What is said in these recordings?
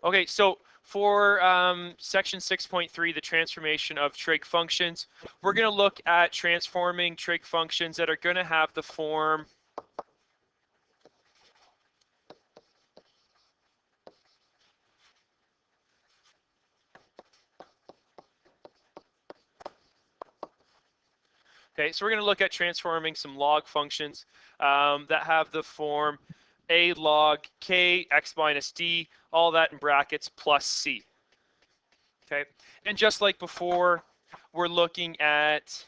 Okay, so for section 6.3, the transformation of trig functions, we're going to look at transforming trig functions that are going to have the form Okay, so we're going to look at transforming some log functions that have the form a log k x minus d, all that in brackets, plus c. Okay, and just like before, we're looking at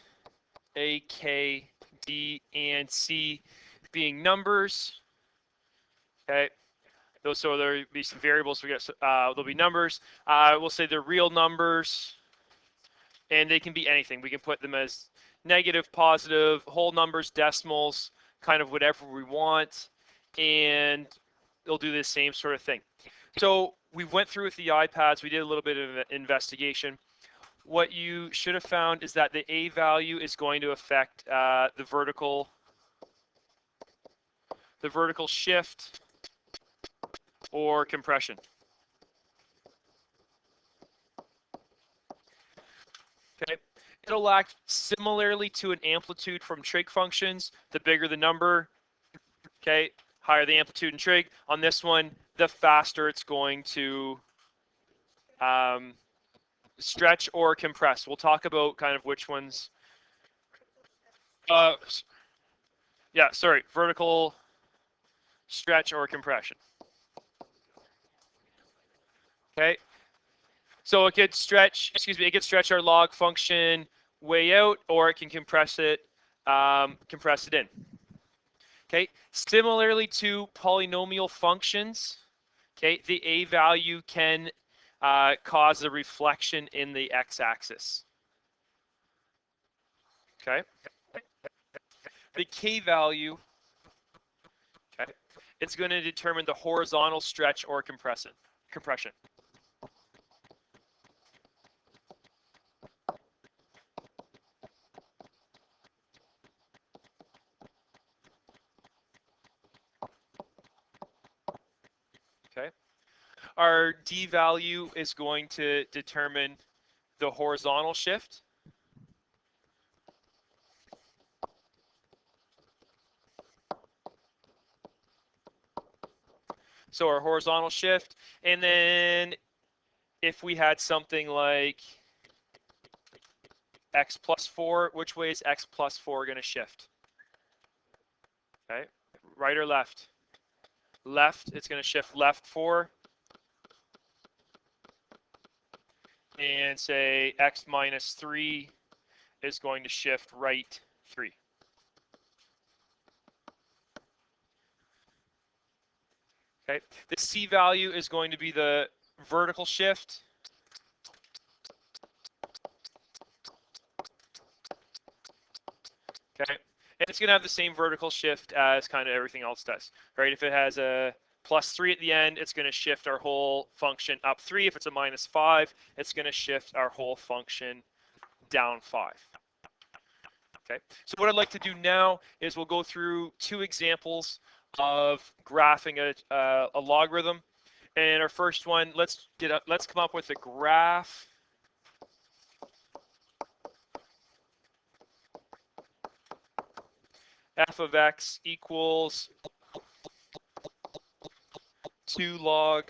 a, k, d, and c being numbers. Okay, so there'll be some variables. We get there'll be numbers. We'll say they're real numbers, and they can be anything. We can put them as negative, positive, whole numbers, decimals, kind of whatever we want, and they'll do the same sort of thing. So we went through with the iPads. We did a little bit of investigation. What you should have found is that the A value is going to affect the vertical shift or compression. Okay, it'll act similarly to an amplitude from trig functions. The bigger the number, okay, higher the amplitude and trig. On this one, the faster it's going to stretch or compress. We'll talk about kind of which ones. Yeah, sorry, vertical stretch or compression. Okay, so it could stretch, it could stretch our log function way out, or it can compress it in. Okay, similarly to polynomial functions, okay, the A value can cause a reflection in the x-axis. Okay, the K value, okay, it's going to determine the horizontal stretch or compression. Okay, our D value is going to determine the horizontal shift. So our horizontal shift, and then if we had something like x plus 4, which way is x plus 4 going to shift? Okay, right or left? Left, it's going to shift left 4. And say x minus 3 is going to shift right 3. Okay, the C value is going to be the vertical shift. Okay, and it's going to have the same vertical shift as kind of everything else does, right? If it has a plus 3 at the end, it's going to shift our whole function up 3. If it's a minus 5, it's going to shift our whole function down 5. Okay, so what I'd like to do now is we'll go through 2 examples of graphing a logarithm. And our first one, let's come up with a graph f of x equals 2 log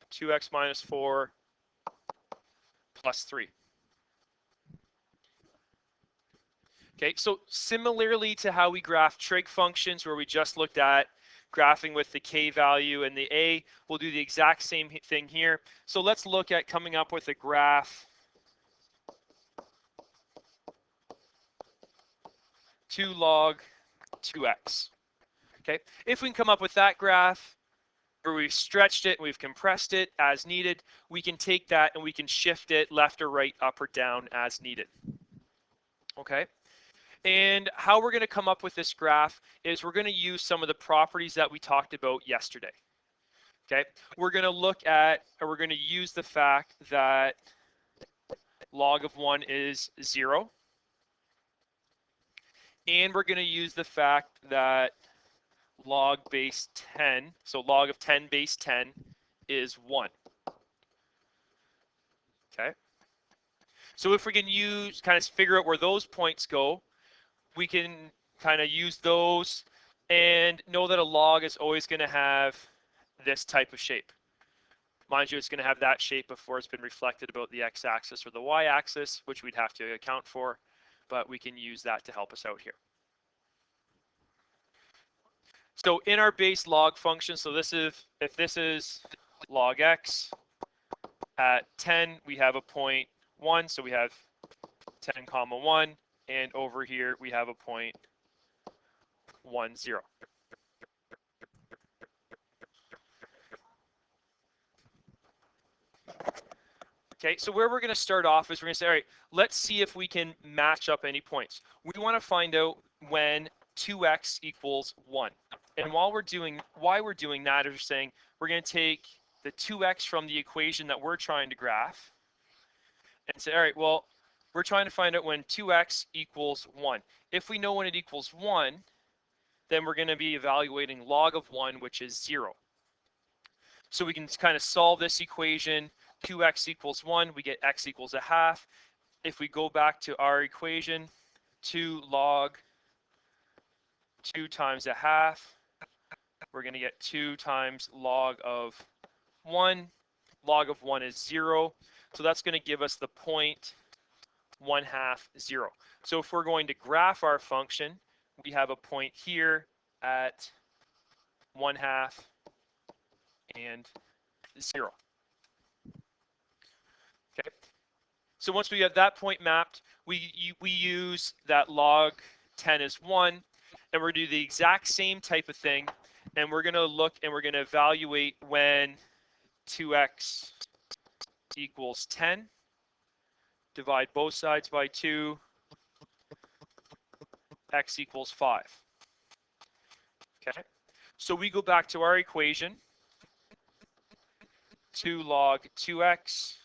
two x minus 4 plus 3. Okay, so similarly to how we graph trig functions where we just looked at graphing with the k value and the a, we'll do the exact same thing here. So let's look at coming up with a graph 2 log 2x. Okay, if we can come up with that graph where we've stretched it and we've compressed it as needed, we can take that and we can shift it left or right, up or down as needed. Okay. And how we're going to come up with this graph is we're going to use some of the properties that we talked about yesterday. Okay, we're going to look at, or we're going to use the fact that log of 1 is 0. And we're going to use the fact that log base 10, so log of 10 base 10 is 1. Okay. So if we can use, kind of figure out where those points go, we can kind of use those and know that a log is always going to have this type of shape. Mind you, it's going to have that shape before it's been reflected about the x-axis or the y-axis, which we'd have to account for, but we can use that to help us out here. So in our base log function, so this is, if this is log x, at 10, we have a point 1, so we have 10 comma 1, and over here we have a point 1, 0. Okay, so where we're going to start off is we're going to say, all right, let's see if we can match up any points. We want to find out when 2x equals 1. And why we're doing that is we're saying we're going to take the 2x from the equation that we're trying to graph and say, all right, well, we're trying to find out when 2x equals 1. If we know when it equals 1, then we're going to be evaluating log of 1, which is 0. So we can kind of solve this equation. 2x equals 1, we get x equals a half. If we go back to our equation, 2 log 2 times a half, we're going to get 2 times log of 1. Log of 1 is 0. So that's going to give us the point 1/2, 0. So if we're going to graph our function, we have a point here at 1/2 and 0. Okay. So once we have that point mapped, we use that log 10 is 1, and we're going to do the exact same type of thing, and we're going to look and we're going to evaluate when 2x equals 10, divide both sides by 2, x equals 5. Okay, so we go back to our equation, 2 log 2x.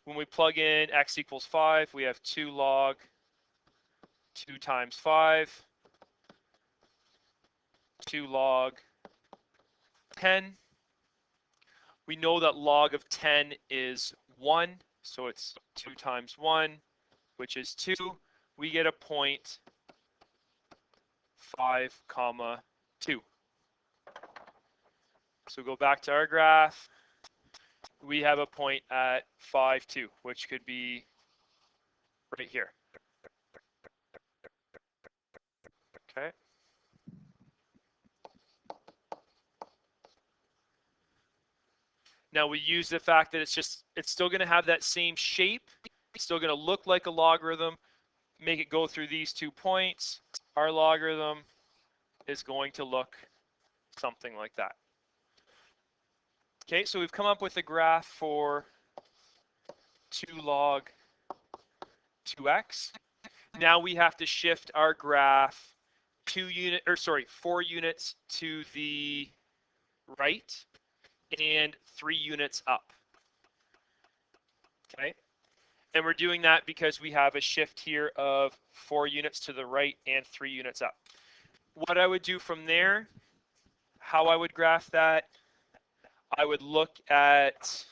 When we plug in x equals 5, we have 2 log 2 times 5, 2 log 10. We know that log of 10 is 1, so it's 2 times 1, which is 2. We get a point 5 comma 2. So go back to our graph. We have a point at 5, 2, which could be right here. Okay. Now we use the fact that it's still going to have that same shape. It's still going to look like a logarithm. Make it go through these 2 points. Our logarithm is going to look something like that. Okay, so we've come up with a graph for 2 log 2x. Now we have to shift our graph 4 units to the right and 3 units up. Okay, and we're doing that because we have a shift here of 4 units to the right and 3 units up. What I would do from there, how I would graph that, I would look at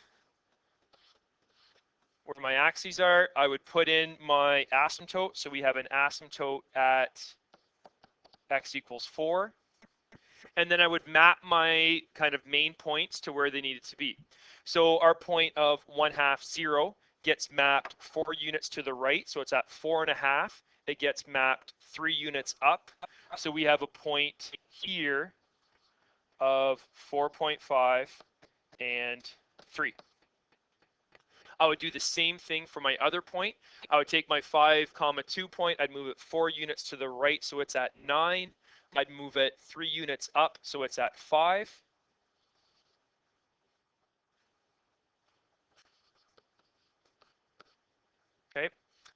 where my axes are. I would put in my asymptote. So we have an asymptote at x equals 4. And then I would map my kind of main points to where they needed to be. So our point of 1/2, 0 gets mapped 4 units to the right. So it's at 4.5. It gets mapped 3 units up. So we have a point here of 4.5 and 3. I would do the same thing for my other point. I would take my 5, 2 point, I'd move it 4 units to the right, so it's at 9. I'd move it 3 units up, so it's at 5. Okay,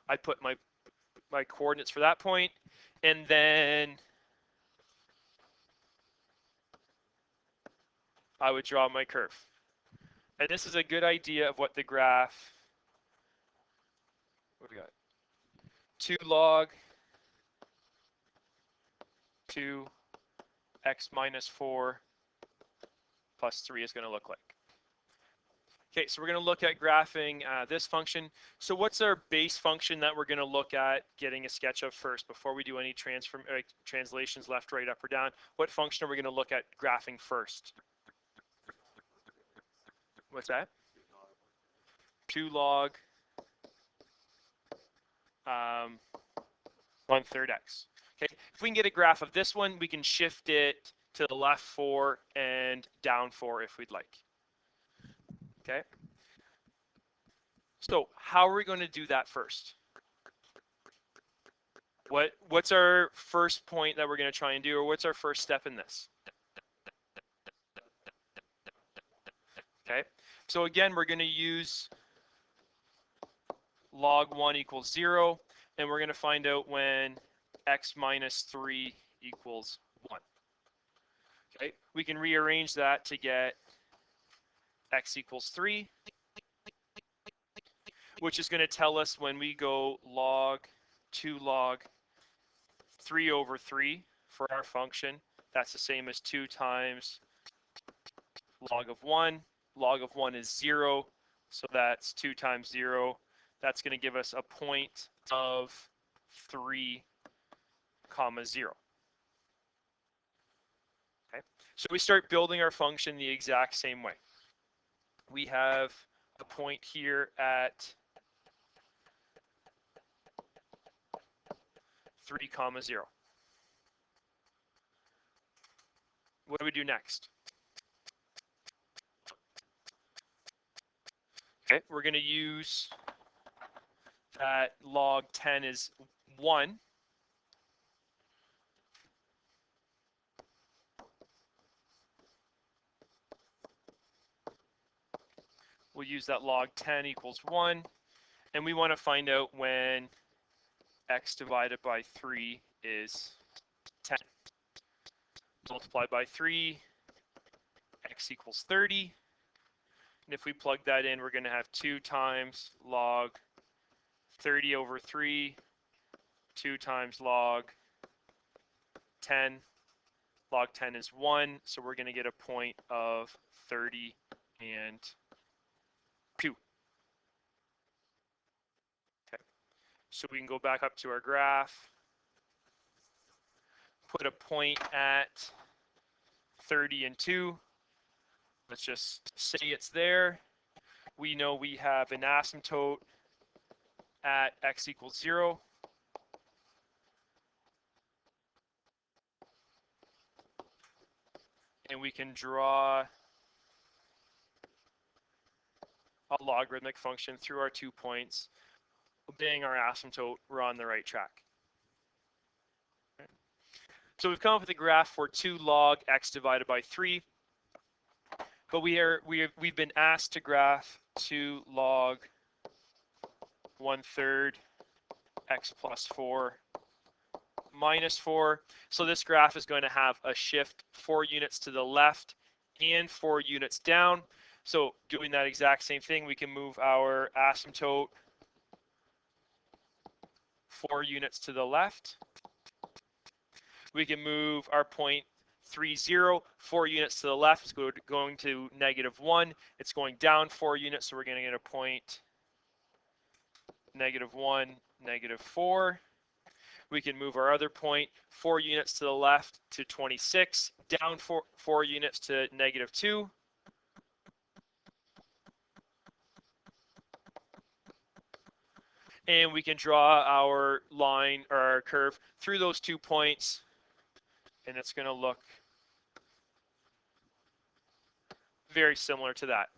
I'd put my coordinates for that point, and then I would draw my curve. And this is a good idea of what the graph, what do we got? 2 log 2 x minus 4 plus 3 is going to look like. Okay, so we're going to look at graphing this function. So what's our base function that we're going to look at getting a sketch of first before we do any translations left, right, up, or down? What function are we going to look at graphing first? What's that? 2 log 1/3 x. Okay, if we can get a graph of this one, we can shift it to the left 4 and down 4 if we'd like. Okay. So how are we going to do that first? What's our first point that we're going to try and do, or what's our first step in this? Okay. So again, we're going to use log 1 equals 0, and we're going to find out when x minus 3 equals 1. Okay. We can rearrange that to get x equals 3, which is going to tell us when we go log 2 log 3 over 3 for our function, that's the same as 2 times log of 1. Log of 1 is 0, so that's 2 times 0. That's going to give us a point of 3, 0. Okay, so we start building our function the exact same way. We have a point here at 3, 0. What do we do next? Okay, we're going to use that log 10 is 1. We'll use that log 10 equals 1, and we want to find out when x divided by 3 is 10. Multiply by 3, x equals 30. And if we plug that in, we're going to have 2 times log 30 over 3, 2 times log 10. Log 10 is 1, so we're going to get a point of 30 and 2. Okay, so we can go back up to our graph, put a point at 30 and 2. Let's just say it's there. We know we have an asymptote at x equals 0. And we can draw a logarithmic function through our 2 points. Obeying our asymptote, we're on the right track. Okay. So we've come up with a graph for 2 log x divided by 3. But we've been asked to graph 2 log 1/3 x plus 4 minus 4. So this graph is going to have a shift 4 units to the left and 4 units down. So doing that exact same thing, we can move our asymptote 4 units to the left. We can move our point 3, 0, 4 units to the left is going to -1. It's going down 4 units, so we're going to get a point -1, -4. We can move our other point 4 units to the left to 26, down 4 units to -2. And we can draw our line or our curve through those 2 points, and it's going to look very similar to that.